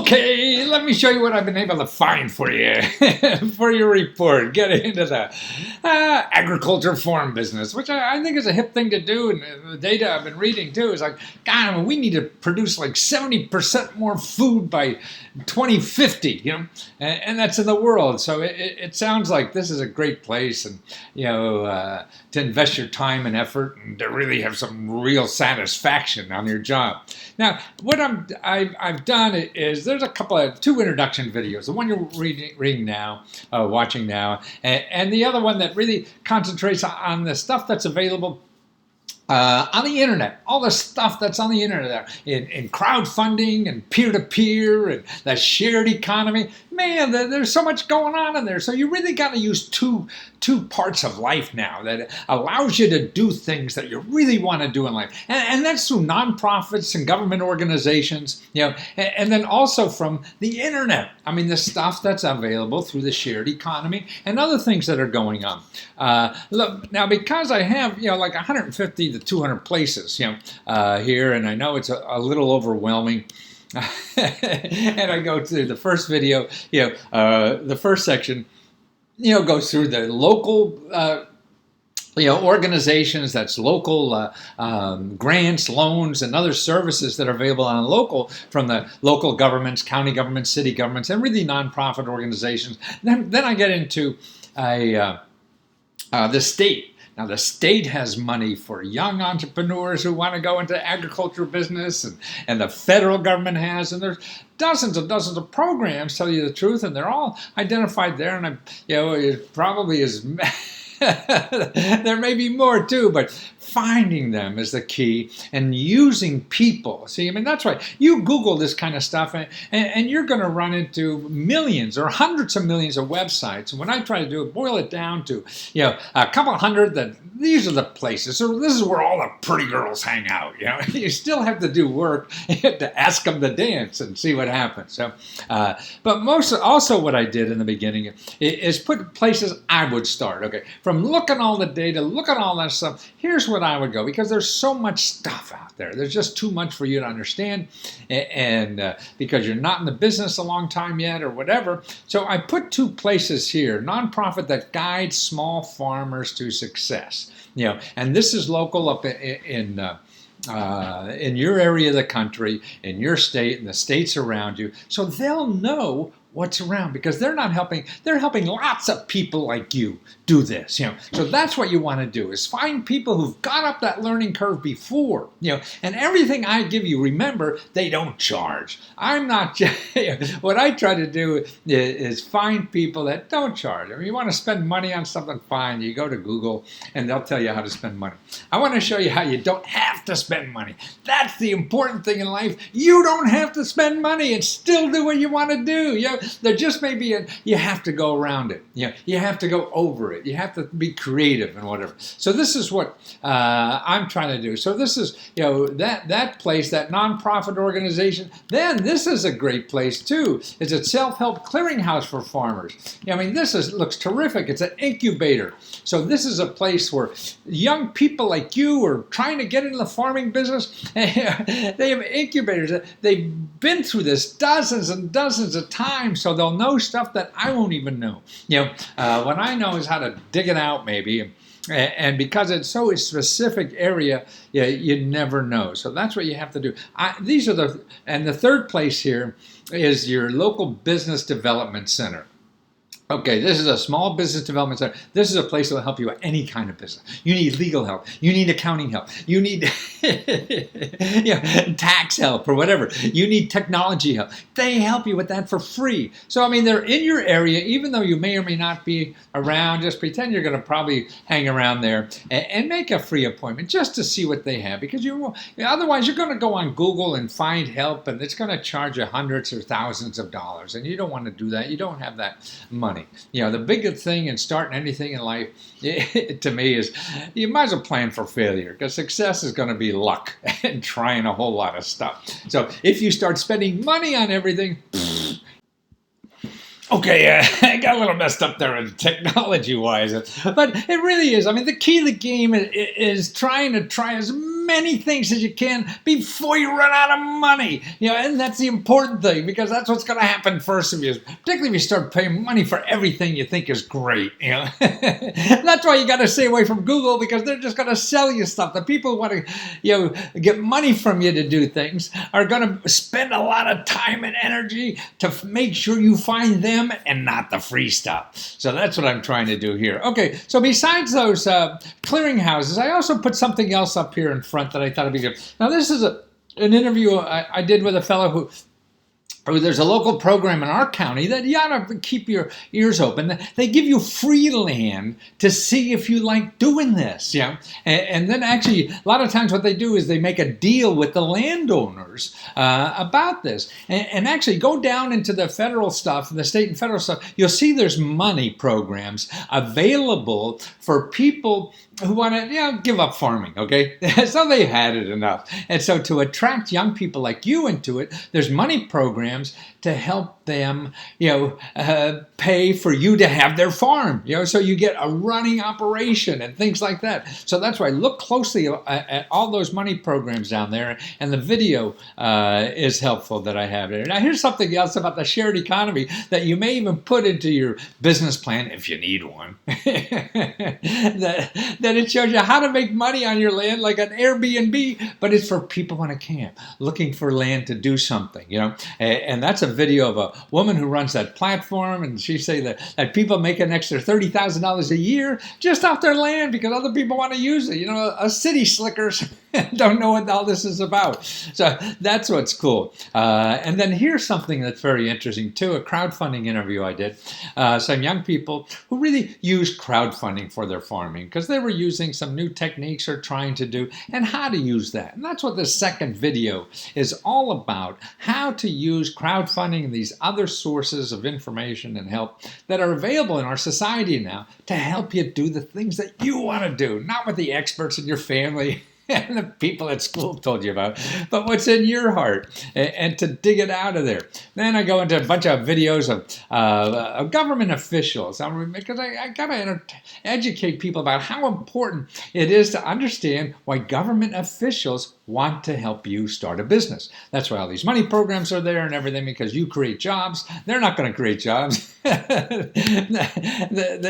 Okay, let me show you what I've been able to find for you for your report. Get into the agriculture farm business, which I think is a hip thing to do. And the data I've been reading too is like, God, we need to produce like 70% more food by 2050, and that's in the world. So it sounds like this is a great place, and to invest your time and effort and to really have some real satisfaction on your job. Now, what I've done is there's two introduction videos. The one you're reading now, watching now, and the other one that really concentrates on the stuff that's available on the internet, all the stuff that's on the internet there, in crowdfunding and peer-to-peer and the shared economy. Man, there's so much going on in there. So you really got to use two parts of life now that allows you to do things that you really want to do in life. And that's through nonprofits and government organizations, and then also from the internet. I mean, the stuff that's available through the shared economy and other things that are going on. Look, now, because I have, like 150 to 200 places, here, and I know it's a little overwhelming. And I go to the first video, the first section, goes through the local, organizations, that's local grants, loans, and other services that are available on local from the local governments, county governments, city governments, and really nonprofit organizations. Then I get into the state. Now, the state has money for young entrepreneurs who want to go into agriculture business, and the federal government has, and there's dozens of programs, tell you the truth, and they're all identified there, and it probably is... There may be more too, but finding them is the key, and using people. See, I mean, that's right. You Google this kind of stuff, and you're going to run into millions or hundreds of millions of websites. And when I try to do it, boil it down to, a couple hundred, that these are the places. So this is where all the pretty girls hang out. You still have to do work. You have to ask them to dance and see what happens. So, but also what I did in the beginning is put places I would start. Okay, from looking all the data, look at all that stuff. Here's what I would go, because there's so much stuff out there. There's just too much for you to understand, and because you're not in the business a long time yet or whatever. So I put two places here, nonprofit that guides small farmers to success. And this is local up in your area of the country, in your state, and the states around you, so they'll know what's around, because they're helping lots of people like you do this, So that's what you want to do, is find people who've got up that learning curve before, and everything I give you, remember, they don't charge. I'm not, what I try to do is find people that don't charge. I mean, you want to spend money on something, fine. You go to Google and they'll tell you how to spend money. I want to show you how you don't have to spend money. That's the important thing in life. You don't have to spend money and still do what you want to do. There just may be you have to go around it. You have to go over it. You have to be creative and whatever. So this is what I'm trying to do. So this is, that place, that nonprofit organization. Then this is a great place too. It's a self-help clearinghouse for farmers. I mean, looks terrific. It's an incubator. So this is a place where young people like you are trying to get into the farming business. They have incubators. They've been through this dozens and dozens of times, so they'll know stuff that I won't even know. What I know is how to dig it out, maybe. And because it's so a specific area, you never know. So that's what you have to do. And the third place here is your local business development center. Okay, this is a small business development center. This is a place that will help you with any kind of business. You need legal help. You need accounting help. You need tax help or whatever. You need technology help. They help you with that for free. So, I mean, they're in your area, even though you may or may not be around. Just pretend you're going to probably hang around there and make a free appointment just to see what they have. Because otherwise, you're going to go on Google and find help, and it's going to charge you hundreds or thousands of dollars. And you don't want to do that. You don't have that money. The biggest thing in starting anything in life, to me, is you might as well plan for failure, because success is going to be luck and trying a whole lot of stuff. So if you start spending money on everything, Okay, I got a little messed up there technology-wise, but it really is. I mean, the key of the game is trying as many things as you can before you run out of money. And that's the important thing, because that's what's going to happen first of you, particularly if you start paying money for everything you think is great. That's why you got to stay away from Google, because they're just going to sell you stuff. The people who want to get money from you to do things are going to spend a lot of time and energy to make sure you find them and not the free stuff. So that's what I'm trying to do here. Okay, so besides those clearinghouses, I also put something else up here in front that I thought would be good. Now, this is an interview I did with a fellow who there's a local program in our county that you ought to keep your ears open. They give you free land to see if you like doing this. And then actually, a lot of times what they do is they make a deal with the landowners about this. And actually, go down into the federal stuff, the state and federal stuff, you'll see there's money programs available for people who want to give up farming, okay? So they've had it enough. And so to attract young people like you into it, there's money programs to help them, pay for you to have their farm, so you get a running operation and things like that. So that's why look closely at all those money programs down there, and the video is helpful that I have there. Now, here's something else about the shared economy that you may even put into your business plan if you need one. that it shows you how to make money on your land like an Airbnb, but it's for people on a camp looking for land to do something, and that's a video of a woman who runs that platform, and she say that people make an extra $30,000 a year just off their land because other people want to use it. City slickers don't know what all this is about. So that's what's cool. And then here's something that's very interesting too, a crowdfunding interview I did. Some young people who really use crowdfunding for their farming because they were using some new techniques or trying to do, and how to use that. And that's what the second video is all about, how to use crowdfunding and these other sources of information and help that are available in our society now to help you do the things that you want to do, not what the experts in your family and the people at school told you about, but what's in your heart, and to dig it out of there. Then I go into a bunch of videos of government officials, because I got to educate people about how important it is to understand why government officials want to help you start a business. That's why all these money programs are there and everything, because you create jobs. They're not going to create jobs. They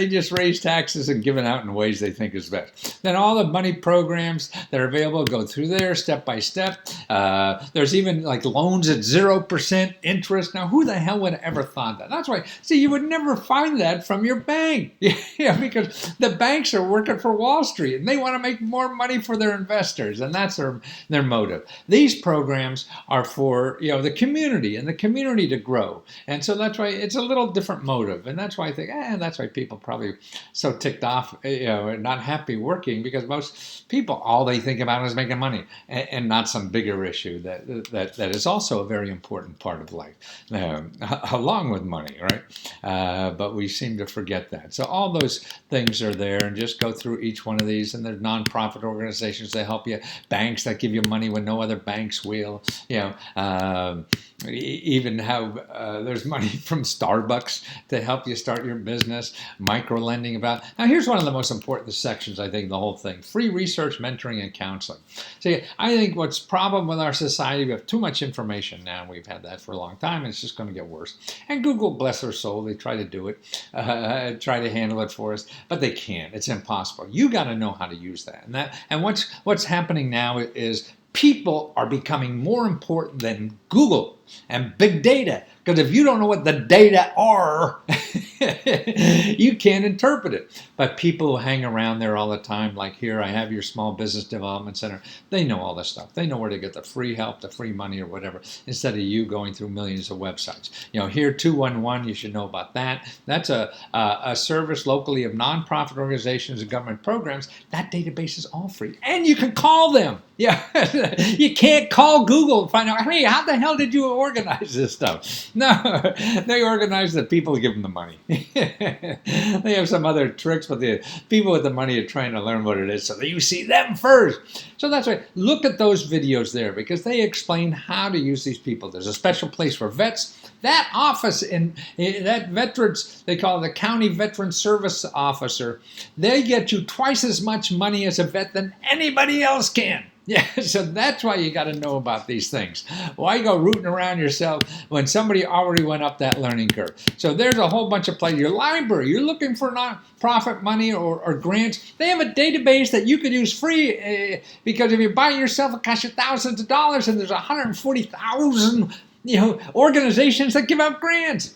just raise taxes and give it out in ways they think is best. Then all the money programs that are available go through there step by step. There's even like loans at 0% interest. Now, who the hell would have ever thought that? That's why, see, you would never find that from your bank. Because the banks are working for Wall Street and they want to make more money for their investors, and that's their motive. These programs are for the community and the community to grow, and so that's why it's a little different motive, and that's why I think that's why people probably so ticked off, and not happy working, because most people all they think about is making money and not some bigger issue that is also a very important part of life, along with money, right? But we seem to forget that. So all those things are there, and just go through each one of these. And there's nonprofit organizations that help you, banks that give you money when no other banks will, even how there's money from Starbucks to help you start your business, micro lending about. Now, here's one of the most important sections, I think, the whole thing: free research, mentoring, and counseling. See, I think what's problem with our society, we have too much information now. We've had that for a long time, and it's just going to get worse. And Google, bless their soul, they try to do it, try to handle it for us, but they can't. It's impossible. You got to know how to use that. And what's happening now is people are becoming more important than Google and big data. Because if you don't know what the data are, you can't interpret it. But people who hang around there all the time, like here, I have your Small Business Development Center, they know all this stuff. They know where to get the free help, the free money or whatever, instead of you going through millions of websites. Here, 211, you should know about that. That's a service locally of nonprofit organizations and government programs. That database is all free. And you can call them. Yeah, you can't call Google and find out, hey, how the hell did you organize this stuff? No, they organize the people who give them the money. They have some other tricks, but the people with the money are trying to learn what it is so that you see them first. So that's why, look at those videos there, because they explain how to use these people. There's a special place for vets. That office in that veterans, they call it the County Veteran Service Officer, they get you twice as much money as a vet than anybody else can. Yeah, so that's why you got to know about these things. Why go rooting around yourself when somebody already went up that learning curve? So there's a whole bunch of places. Your library, you're looking for nonprofit money or grants. They have a database that you could use free because if you buy it yourself, it costs you thousands of dollars, and there's 140,000 organizations that give out grants.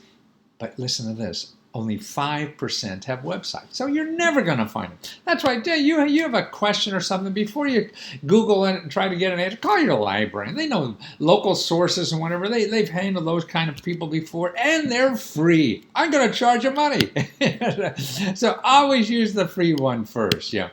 But listen to this. Only 5% have websites. So you're never going to find them. That's why you have a question or something, before you Google it and try to get an answer, call your librarian. They know local sources and whatever. They've handled those kind of people before, and they're free. I'm going to charge you money. So always use the free one first. Yeah.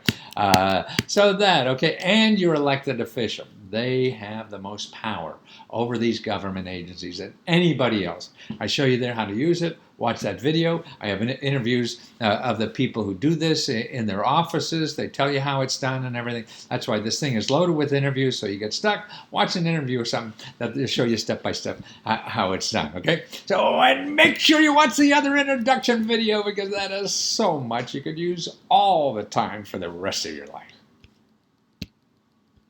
So that, okay, and your elected official. They have the most power over these government agencies than anybody else. I show you there how to use it. Watch that video. I have interviews of the people who do this in their offices. They tell you how it's done and everything. That's why this thing is loaded with interviews, so you get stuck. Watch an interview or something that will show you step by step how it's done, okay? So, and make sure you watch the other introduction video, because that is so much you could use all the time for the rest of your life.